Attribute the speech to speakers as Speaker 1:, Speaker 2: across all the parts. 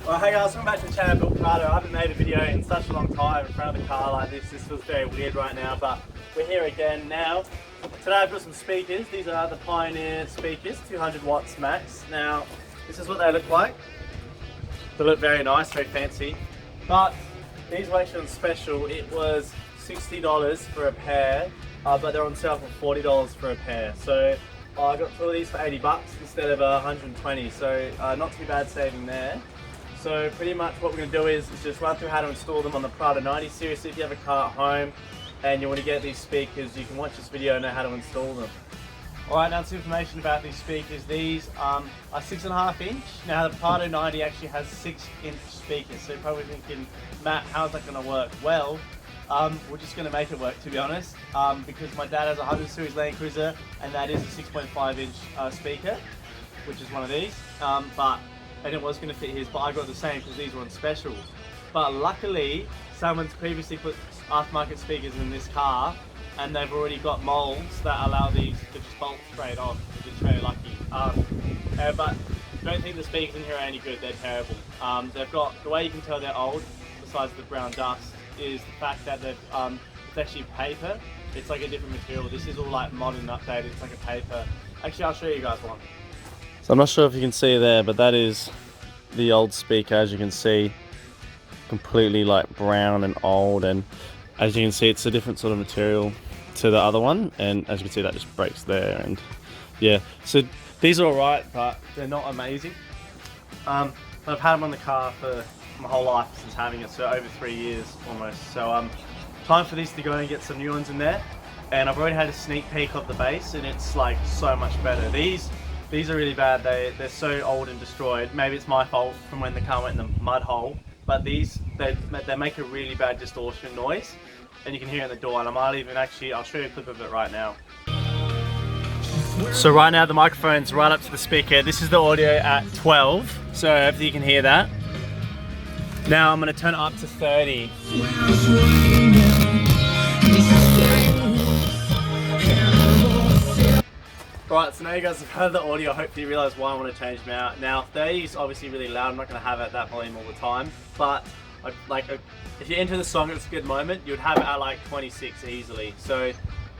Speaker 1: Well, hey guys, welcome back to the channel Builtprado. I haven't made a video in such a long time in front of the car like this. This feels very weird right now, but we're here again now. Today I've got some speakers. These are the Pioneer speakers, 200 watts max. Now, this is what they look like. They look very nice, very fancy. But these were actually on special. It was $60 for a pair, but they're on sale for $40 for a pair. So I got two of these for 80 bucks instead of 120. So not too bad saving there. So pretty much what we're going to do is just run through how to install them on the Prado 90 series. So if you have a car at home and you want to get these speakers, you can watch this video and know how to install them. Alright, now some information about these speakers. These are 6.5 inch. Now the Prado 90 actually has 6-inch speakers. So you're probably thinking, Matt, how's that going to work? Well, we're just going to make it work, to be honest, because my dad has a 100 series Land Cruiser and that is a 6.5 inch speaker, which is one of these. And it was going to fit his, but I got the same because these were on special. But luckily, someone's previously put aftermarket speakers in this car and they've already got molds that allow these to just bolt straight on, which is very lucky. But don't think the speakers in here are any good, they're terrible. They've got, the way you can tell they're old, besides the brown dust, is the fact that they've, it's actually paper. It's like a different material. This is all like modern updated, it's like a paper. Actually, I'll show you guys one. So I'm not sure if you can see there, but that is the old speaker. As you can see, completely like brown and old, and as you can see, it's a different sort of material to the other one, and as you can see, that just breaks there. And yeah, so these are alright, but they're not amazing. I've had them on the car for my whole life since having it, so over 3 years almost. So time for these to go and get some new ones in there, and I've already had a sneak peek of the bass, and it's like so much better. These are really bad. They're so old and destroyed. Maybe it's my fault from when the car went in the mud hole, but these, they make a really bad distortion noise, and you can hear it in the door. And I might even actually, I'll show you a clip of it right now. So right now the microphone's right up to the speaker. This is the audio at 12, so hopefully you can hear that. Now I'm going to turn it up to 30. Right, so now you guys have heard the audio, hopefully you realise why I want to change them out. Now 30 is obviously really loud, I'm not going to have it at that volume all the time, but if you're into the song and it's a good moment, you would have it at like 26 easily. So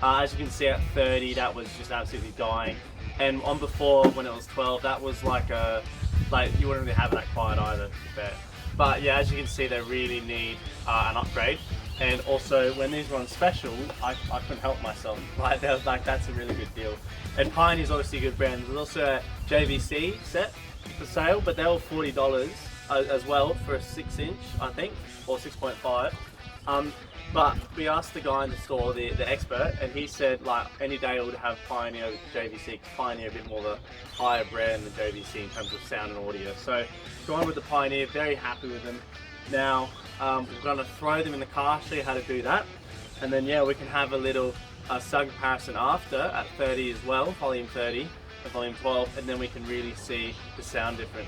Speaker 1: as you can see at 30, that was just absolutely dying. And on before, when it was 12, that was like you wouldn't really have it that quiet either, to be fair. But yeah, as you can see, they really need an upgrade. And also, when these were on special, I couldn't help myself. That's a really good deal. And Pioneer's obviously a good brand. There's also a JVC set for sale, but they're all $40 as well for a 6-inch, I think, or 6.5. But we asked the guy in the store, the expert, and he said like any day it would have Pioneer over JVC, because Pioneer a bit more the higher brand than JVC in terms of sound and audio. So going with the Pioneer, very happy with them. Now we're going to throw them in the car, show you how to do that, and then yeah, we can have a little sound comparison after at 30 as well, volume 30 and volume 12, and then we can really see the sound difference.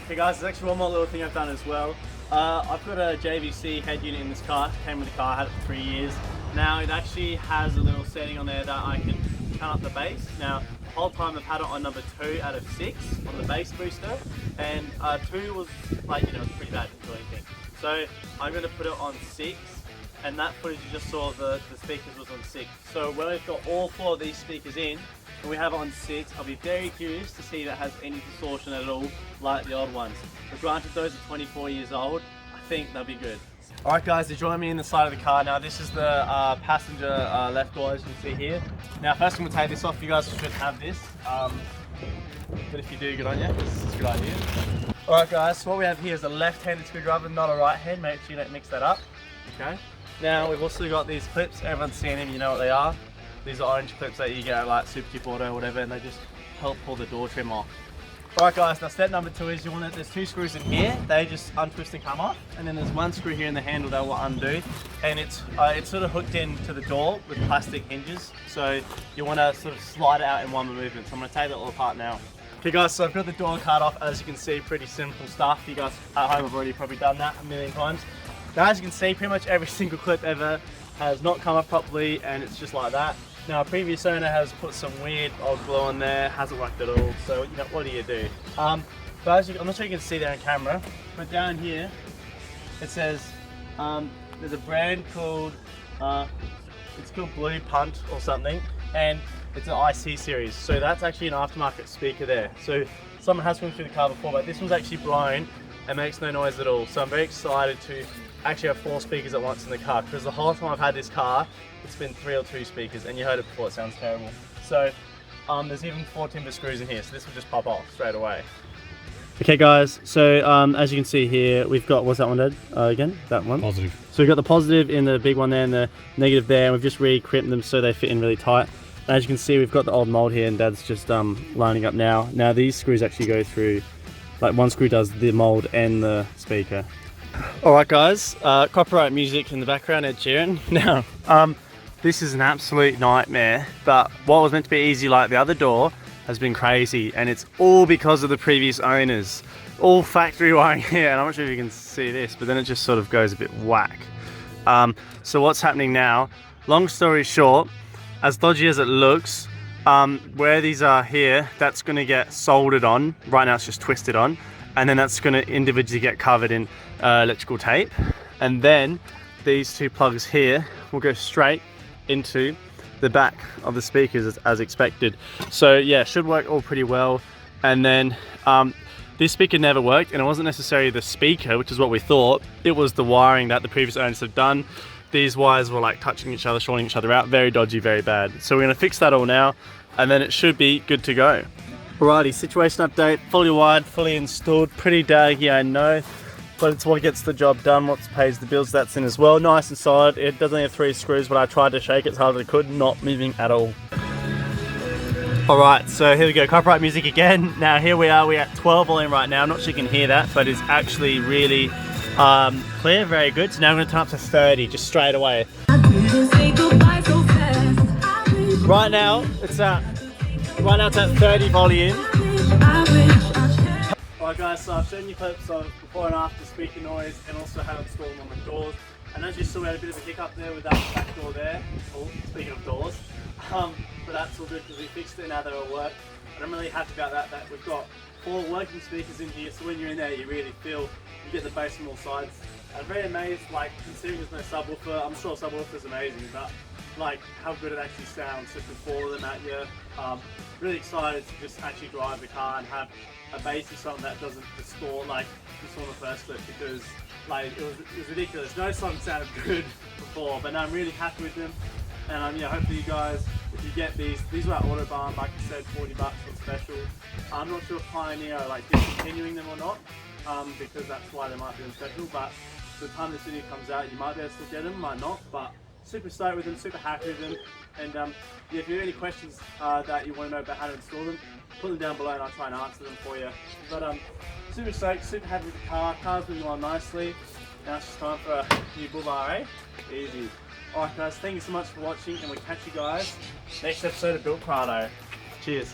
Speaker 1: Okay guys, there's actually one more little thing I've done as well. I've got a JVC head unit in this car, came with the car, I had it for 3 years. Now it actually has a little setting on there that I can turn up the bass. Now the whole time I've had it on number 2 out of 6 on the bass booster, and 2 was like, you know, pretty bad, didn't do anything. So I'm going to put it on 6, and that footage you just saw, the speakers was on 6. So when we've got all 4 of these speakers in, and we have it on 6, I'll be very curious to see if it has any distortion at all like the old ones. But granted, those are 24 years old, I think they'll be good. Alright guys, they're joining me in the side of the car. Now this is the passenger left door, as you can see here. Now first I'm going to take this off. You guys should have this. But if you do, good on you, this is a good idea. Alright guys, so what we have here is a left-handed screwdriver, not a right hand. Make sure you don't mix that up. Okay. Now we've also got these clips. Everyone's seen them, you know what they are. These are orange clips that you get at like Super Cheap Auto or whatever, and they just help pull the door trim off. Alright guys, now step number 2 is there's 2 screws in here. They just untwist and come off, and then there's 1 screw here in the handle that will undo, and it's sort of hooked into the door with plastic hinges, so you want to sort of slide it out in one movement. So I'm going to take that all apart now. Okay guys, so I've got the door cut off. As you can see, pretty simple stuff. You guys at home have already probably done that a million times. Now as you can see, pretty much every single clip ever has not come up properly, and it's just like that. Now, a previous owner has put some weird old glue on there, hasn't worked at all, so you know, what do you do? But as I'm not sure you can see there on camera, but down here it says there's a brand called it's called Blue Punt or something, and it's an IC series. So that's actually an aftermarket speaker there. So someone has gone through the car before, but this one's actually blown and makes no noise at all. So I'm very excited to actually have 4 speakers at once in the car, because the whole time I've had this car, it's been 3 or 2 speakers, and you heard it before, it sounds terrible. So there's even 4 timber screws in here, so this will just pop off straight away. Okay guys, so as you can see here, we've got, what's that one, Dad? Again, that one?
Speaker 2: Positive.
Speaker 1: So we've got the positive in the big one there and the negative there, and we've just re-crimped them so they fit in really tight. And as you can see, we've got the old mold here, and Dad's just lining up now. Now these screws actually go through, like one screw does the mold and the speaker. Alright guys, copyright music in the background, Ed Sheeran. Now, this is an absolute nightmare, but what was meant to be easy like the other door has been crazy, and it's all because of the previous owners. All factory wiring here, and I'm not sure if you can see this, but then it just sort of goes a bit whack. So what's happening now, long story short, as dodgy as it looks, where these are here, that's going to get soldered on. Right now it's just twisted on, and then that's going to individually get covered in electrical tape, and then these 2 plugs here will go straight into the back of the speakers as expected. So yeah, should work all pretty well. And then this speaker never worked, and it wasn't necessarily the speaker, which is what we thought, it was the wiring that the previous owners have done. These wires were like touching each other, shorting each other out, very dodgy, very bad. So we're going to fix that all now, and then it should be good to go. Alrighty, situation update, fully wired, fully installed, pretty daggy I know, but it's what gets the job done, what pays the bills. That's in as well, nice and solid. It doesn't have 3 screws, but I tried to shake it as hard as I could, not moving at all. Alright, so here we go, copyright music again. Now here we are, we're at 12 volume right now. I'm not sure you can hear that, but it's actually really clear, very good. So now I'm going to turn up to 30 just straight away. Right now it's at 30 volume. Alright guys, so I've shown you clips of before and after speaker noise, and also how to install them on the doors. And as you saw, we had a bit of a hiccup there with that back door there. Oh, speaking of doors. But that's all good because we fixed it, now they're all work. And I'm really happy about that we've got 4 working speakers in here, so when you're in there you really feel, you get the bass from all sides. I'm very amazed, like, considering there's no subwoofer. I'm sure subwoofer's amazing, but like how good it actually sounds, just with 4 of them at you. Really excited to just actually drive the car and have a bass or something that doesn't distort like you saw in the first clip, because like it was ridiculous. No song sounded good before, but now I'm really happy with them. And yeah, hopefully you guys, if you get these were at Autobahn, like I said, 40 bucks on special. I'm not sure if Pioneer are like discontinuing them or not, because that's why they might be on special, but by the time this video comes out, you might be able to still get them, might not, but super stoked with them, super happy with them. And yeah, if you have any questions that you want to know about how to install them, put them down below and I'll try and answer them for you. But super stoked, super happy with the car. Car's moving along nicely. Now it's just time for a new Bull eh? Easy. Alright guys, thank you so much for watching, and we'll catch you guys next episode of Builtprado. Cheers.